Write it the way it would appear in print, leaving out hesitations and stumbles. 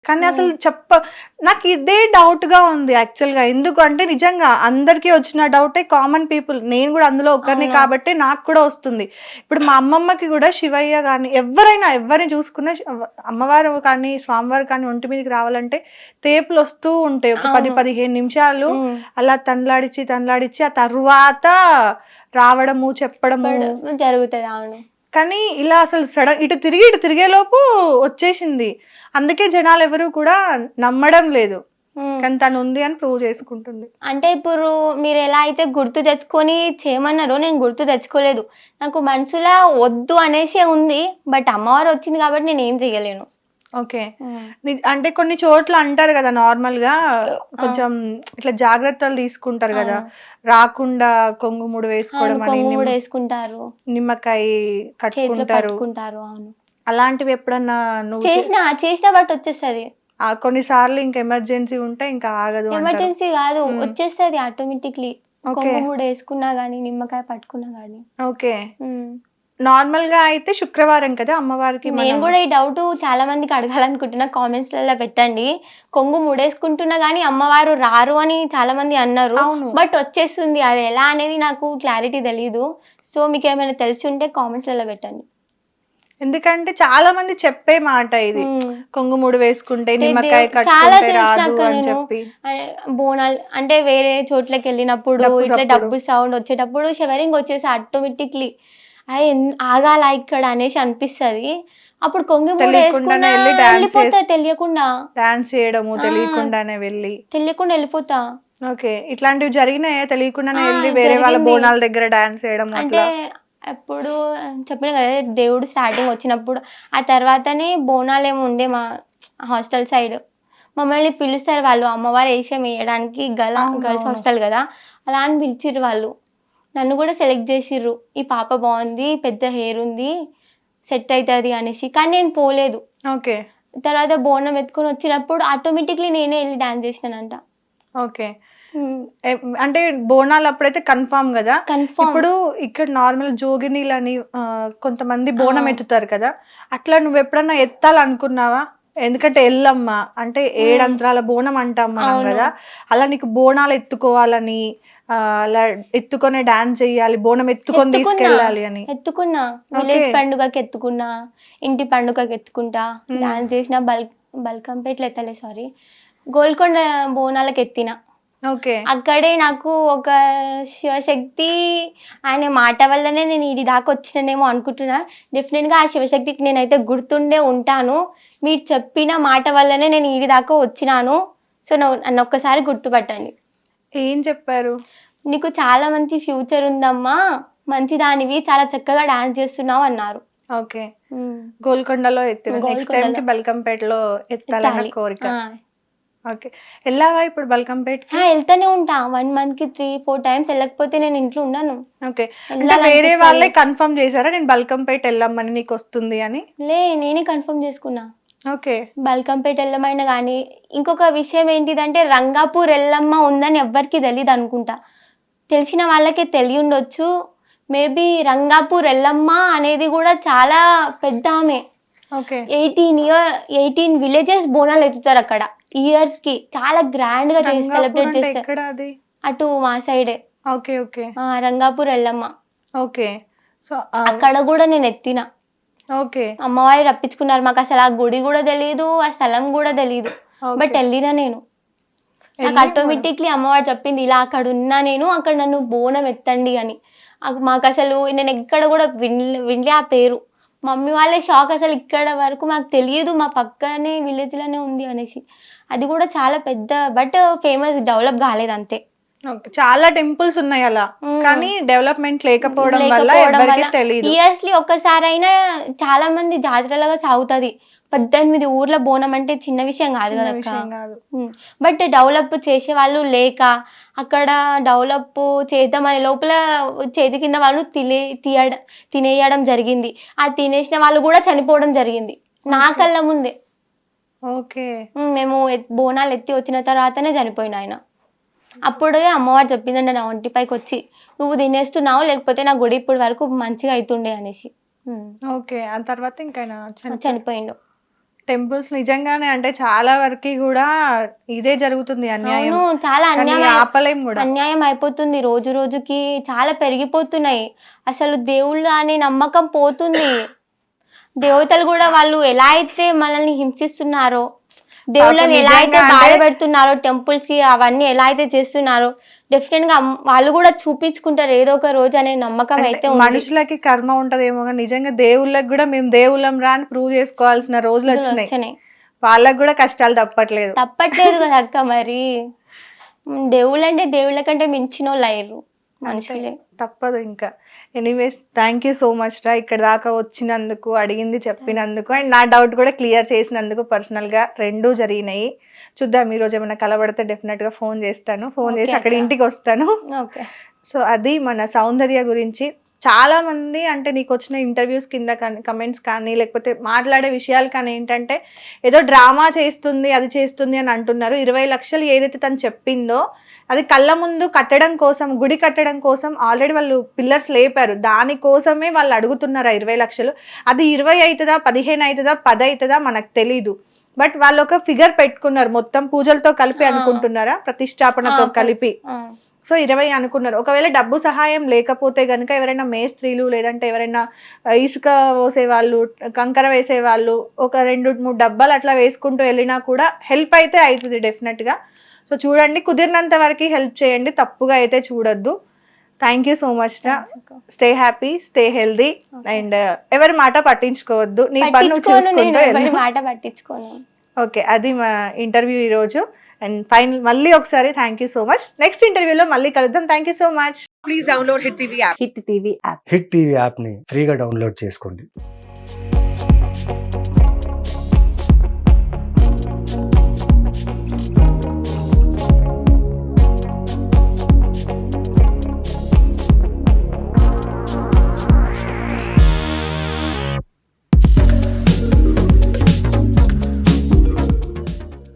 కానీ అసలు నాకు ఇదే డౌట్ గా ఉంది యాక్చువల్ గా. ఎందుకు అంటే నిజంగా అందరికీ వచ్చిన డౌటే, కామన్ పీపుల్, నేను కూడా అందులో ఒకరిని కాబట్టి నాకు కూడా వస్తుంది. ఇప్పుడు మా అమ్మమ్మకి కూడా శివయ్య కానీ ఎవరిని చూసుకున్నా అమ్మవారు కానీ స్వామివారు కానీ ఒంటి మీదకి రావాలంటే తేపులు వస్తూ ఉంటాయి ఒక 10-15 నిమిషాలు అలా తనలాడిచి ఆ తర్వాత రావడము చెప్పడము జరుగుతుంది. అవును. కానీ ఇలా అసలు సడన్ ఇటు తిరిగేలోపు వచ్చేసింది. అందుకే జనాలు ఎవరు కూడా నమ్మడం లేదు. కానీ తను ఉంది అని ప్రూవ్ చేసుకుంటుంది. అంటే ఇప్పుడు మీరు ఎలా అయితే గుర్తు తెచ్చుకొని చేయమన్నారో నేను గుర్తు తెచ్చుకోలేదు. నాకు మనసులో వద్దు అనేసి ఉంది. బట్ అమ్మవారు వచ్చింది కాబట్టి నేను ఏం చెయ్యలేను. ఓకే. అంటే కొన్ని చోట్ల అంటారు కదా నార్మల్ గా కొంచెం ఇట్లా జాగ్రత్తలు తీసుకుంటారు కదా, రాకుండా కొంగుముడు వేసుకుంటారు, నిమ్మకాయ కట్టుకుంటారు. అవును. అలాంటివి ఎప్పుడన్నా నువ్వు చేసినా బట్ వచ్చేస్తుంది. కొన్నిసార్లు ఇంకా ఎమర్జెన్సీ ఉంటే ఇంకా ఆగదు. ఎమర్జెన్సీ కాదు, వచ్చేస్తుంది ఆటోమేటిక్లీ. కొంగుముడు వేసుకున్నా గానీ నిమ్మకాయ పట్టుకున్నా గానీ. ఓకే. నార్మల్ గా అయితే శుక్రవారం కదా అమ్మవారికి. నేను కూడా ఈ డౌట్ చాలా మందికి అడగాలనుకుంటున్నా, కామెంట్స్ లలో పెట్టండి. కొంగు ముడేసుకుంటున్నా గానీ అమ్మవారు రారు అని చాలా మంది అన్నారు. బట్ వచ్చేస్తుంది. అది ఎలా అనేది నాకు క్లారిటీ తెలీదు. సో మీకు ఏమైనా తెలిసి ఉంటే కామెంట్స్ లలో పెట్టండి. ఎందుకంటే చాలా మంది చెప్పే మాట ఇది, కొంగుముడు వేసుకుంటే నిమ్మకాయ కట్టుకుంటే రాదు అని చెప్పి. బోనాలు అంటే వేరే చోట్లకి వెళ్ళినప్పుడు ఇట్లా డబ్బు సౌండ్ వచ్చేటప్పుడు షవరింగ్ వచ్చేసి ఆటోమేటిక్లీ ఆగాల ఇక్కడ అనేసి అనిపిస్తుంది. అప్పుడు కొంగుముడు వేసుకున్నా వెళ్ళిపోతా, తెలియకుండా డాన్స్ చేయడము తెలియకుండానే వెళ్ళిపోతా. ఓకే. ఇట్లాంటివి జరిగినాయా? తెలియకుండానే వెళ్ళి వేరే వాళ్ళ బోనాల దగ్గర డాన్స్ చేయడం. అంటే ఎప్పుడు చెప్పిన కదా దేవుడు స్టార్టింగ్ వచ్చినప్పుడు, ఆ తర్వాతనే బోనాలు ఏమి ఉండే మా హాస్టల్ సైడ్. మమ్మల్ని పిలుస్తారు వాళ్ళు అమ్మవారు వేషం వేయడానికి, గర్ల్స్ హాస్టల్ కదా, అలా అని పిలిచిర్రు వాళ్ళు. నన్ను కూడా సెలెక్ట్ చేసిర్రు, ఈ పాప బాగుంది, పెద్ద హెయిర్ ఉంది, సెట్ అవుతుంది అనేసి. కానీ నేను పోలేదు. ఓకే. తర్వాత బోనం ఎత్తుకొని వచ్చినప్పుడు ఆటోమేటిక్లీ నేనే వెళ్ళి డాన్స్ చేసినానంట. ఓకే. అంటే బోనాలు అప్పుడైతే కన్ఫామ్ కదా. ఇప్పుడు ఇక్కడ నార్మల్ జోగినీలని కొంతమంది బోనం ఎత్తుతారు కదా, అట్లా నువ్వు ఎప్పుడన్నా ఎత్తాలనుకున్నావా? ఎందుకంటే ఎల్లమ్మ అంటే 7 అంతరాల బోనం అంటాం మనం కదా, అలా నీకు బోనాలు ఎత్తుకోవాలని, అలా ఎత్తుకొని డాన్స్ చెయ్యాలి, బోనం ఎత్తుకొని తీసుకెళ్ళాలి అని ఎత్తుకున్నా. విలేజ్ పండుగకి ఎత్తుకున్నా, ఇంటి పండుగకి ఎత్తుకుంటా, డాన్స్ చేసిన. బల్కంపేటలో ఎత్తలే, సారీ, గోల్కొండ బోనాలకు ఎత్తిన. ఓకే. అక్కడే నాకు ఒక శివశక్తి ఆయన మాట వల్లనే నేను ఇది దాకా వచ్చినానేమో అనుకుంటున్నా. డెఫినెట్గా ఆ శివశక్తికి నేనైతే గుర్తుండే ఉంటాను. మీరు చెప్పిన మాట వల్లనే నేను ఇది దాకా వచ్చినాను. సో నన్ను ఒక్కసారి గుర్తుపట్టండి. ఏం చెప్పారు? నీకు చాలా మంచి ఫ్యూచర్ ఉందమ్మా, మంచి దానివి, చాలా చక్కగా డాన్స్ చేస్తున్నావు అన్నారు. ఓకే. గోల్కొండలో ఎత్తిన, నెక్స్ట్ టైం కి బల్కంపేటలో ఎత్తాలని కోరిక. ఓకే. వెళ్ళావా ఇప్పుడు బల్కంపేట? వెళ్తానే ఉంటా, 1 month కి 3-4 times. వెళ్ళకపోతే నేను ఇంట్లో ఉన్నాను. ఓకే. వేరే వాళ్ళే కన్ఫర్మ్ చేశారా నేను బల్కంపేట వెళ్ళామని నీకు వస్తుంది అని? నేనే కన్ఫర్మ్ చేసుకున్నా. ఓకే. బల్కంపేట ఎల్లమ్మైనా కానీ. ఇంకొక విషయం ఏంటిదంటే రంగాపూర్ ఎల్లమ్మ ఉందని ఎవ్వరికి తెలియదు అనుకుంటా, తెలిసిన వాళ్ళకే తెలియ ఉండొచ్చు. మేబీ రంగాపూర్ ఎల్లమ్మ అనేది కూడా చాలా పెద్ద ఆమె. 18 villages బోనాలు ఎత్తుతారు అక్కడ ఇయర్స్ కి. చాలా గ్రాండ్ గా సెలబ్రేట్ చేస్తారు. అటు మా సైడే. Okay. Okay. Rangapur Yellamma. Okay. So అక్కడ కూడా నేను ఎత్తిన. ఓకే. అమ్మవారి రప్పించుకున్నారు. మాకు అసలు ఆ గుడి కూడా తెలియదు, ఆ స్థలం కూడా తెలియదు. బట్ వెళ్ళినా నేను. నాకు ఆటోమేటిక్లీ అమ్మవారు చెప్పింది, ఇలా అక్కడ ఉన్నా నేను, అక్కడ నన్ను బోనం ఎత్తండి అని. మాకు అసలు నేను ఎక్కడ కూడా వినలే ఆ పేరు. మమ్మీ వాళ్ళే షాక్, అసలు ఇక్కడ వరకు మాకు తెలియదు, మా పక్కనే విలేజ్ లోనే ఉంది అనేసి. అది కూడా చాలా పెద్ద, బట్ ఫేమస్, డెవలప్ కాలేదు అంతే. చాలా టెంపుల్స్ ఉన్నాయి అలా, కానీ డెవలప్మెంట్ లేకపోవడం వల్ల ఎవరికీ తెలియదు. ఇయర్స్లీ ఒక్కసారైనా చాలా మంది జాతరలుగా సాగుతుంది. 18 ఊర్ల బోనం అంటే చిన్న విషయం కాదు కదా. బట్ డెవలప్ చేసే వాళ్ళు లేక, అక్కడ డెవలప్ చేద్దామనే లోపల చేతి కింద వాళ్ళు తినేయడం జరిగింది. ఆ తినేసిన వాళ్ళు కూడా చనిపోవడం జరిగింది నా కళ్ళ ముందే. ఓకే. మేము బోనాలు ఎత్తి వచ్చిన తర్వాతనే చనిపోయిన ఆయన. అప్పుడే అమ్మవారు చెప్పిందండి నా ఒంటిపైకి వచ్చి, నువ్వు తినేస్తున్నావు, లేకపోతే నా గుడి ఇప్పుడు వరకు మంచిగా అవుతుండే అనేసి. ఓకే. ఆ తర్వాత ఇంకా చనిపోయిండు. టెంపుల్స్ నిజంగానే అంటే చాలా వరకు కూడా ఇదే జరుగుతుంది అన్యాయం. అవును, చాలా కానీ అన్యాయం ఆపలేం కూడా. అన్యాయం అయిపోతుంది, రోజు రోజుకి చాలా పెరిగిపోతున్నాయి. అసలు దేవుళ్ళు అనే నమ్మకం పోతుంది. దేవతలు కూడా వాళ్ళు ఎలా అయితే మనల్ని హింసిస్తున్నారో, దేవుళ్ళని ఎలా అయితే నిజంగా బాధ పెడుతున్నారో, టెంపుల్స్ కి అవన్నీ ఎలా అయితే చేస్తున్నారో, డెఫినెట్ గా వాళ్ళు కూడా చూపించుకుంటారు ఏదో ఒక రోజు అనే నమ్మకం అయితే ఉంది. మనుషులకి కర్మ ఉంటదేమో కానీ నిజంగా దేవుళ్ళకి కూడా మేము దేవుళ్ళం రా అని ప్రూవ్ చేసుకోవాల్సిన రోజులు వచ్చినాయి. వాళ్ళకి కూడా కష్టాలు తప్పట్లేదు. తప్పట్లేదు కదా అక్క. మరి దేవుళ్ళు అంటే దేవుళ్ళ కంటే మించిన వాళ్ళు అయ్యారు మనుషులే. తప్పదు ఇంకా. Anyways thank you so much రా, ఇక్కడ దాకా వచ్చినందుకు, అడిగింది చెప్పినందుకు, అండ్ నా డౌట్ కూడా క్లియర్ చేసినందుకు. పర్సనల్గా రెండూ జరిగినాయి. చూద్దాం ఈరోజు ఏమైనా కలబడితే డెఫినెట్గా ఫోన్ చేస్తాను. ఫోన్ చేసి అక్కడ ఇంటికి వస్తాను. ఓకే. సో అది మన సౌందర్య గురించి. చాలా మంది అంటే నీకు వచ్చిన ఇంటర్వ్యూస్ కింద కానీ కమెంట్స్ కానీ లేకపోతే మాట్లాడే విషయాలు కానీ ఏంటంటే ఏదో డ్రామా చేస్తుంది అది చేస్తుంది అని అంటున్నారు. 20 లక్షలు ఏదైతే తను చెప్పిందో అది కళ్ళ ముందు కట్టడం కోసం, గుడి కట్టడం కోసం ఆల్రెడీ వాళ్ళు పిల్లర్స్ లేపారు. దానికోసమే వాళ్ళు అడుగుతున్నారు 20 లక్షలు. అది 20 అవుతుందా, 15 అవుతుందా, 10 అవుతుందా మనకు తెలీదు. బట్ వాళ్ళు ఒక ఫిగర్ పెట్టుకున్నారు, మొత్తం పూజలతో కలిపి అనుకుంటున్నారా, ప్రతిష్టాపనతో కలిపి. సో 20 అనుకున్నారు. ఒకవేళ డబ్బు సహాయం లేకపోతే కనుక ఎవరైనా మేస్త్రీలు లేదంటే ఎవరైనా ఇసుక పోసేవాళ్ళు, కంకర వేసేవాళ్ళు ఒక 2-3 డబ్బాలు అట్లా వేసుకుంటూ వెళ్ళినా కూడా హెల్ప్ అయితే అవుతుంది డెఫినెట్గా. సో చూడండి, కుదిరినంత వరకు హెల్ప్ చేయండి, తప్పుగా అయితే చూడొద్దు. థ్యాంక్ యూ సో మచ్ రా. Stay happy, stay healthy, and ఎవరి మాట పట్టించుకోవద్దు. నీ పని నువ్వు చూసుకుంటూ మాట పట్టించుకోను. ఓకే, అది మా ఇంటర్వ్యూ ఈరోజు. అండ్ ఫైనల్ మళ్ళీ ఒకసారి thank you so much. Next ఇంటర్వ్యూలో మళ్ళీ కలుద్దాం. Thank you so much. Please download Hit TV app. Hit TV యాప్ని ఫ్రీగా డౌన్లోడ్ చేసుకోండి.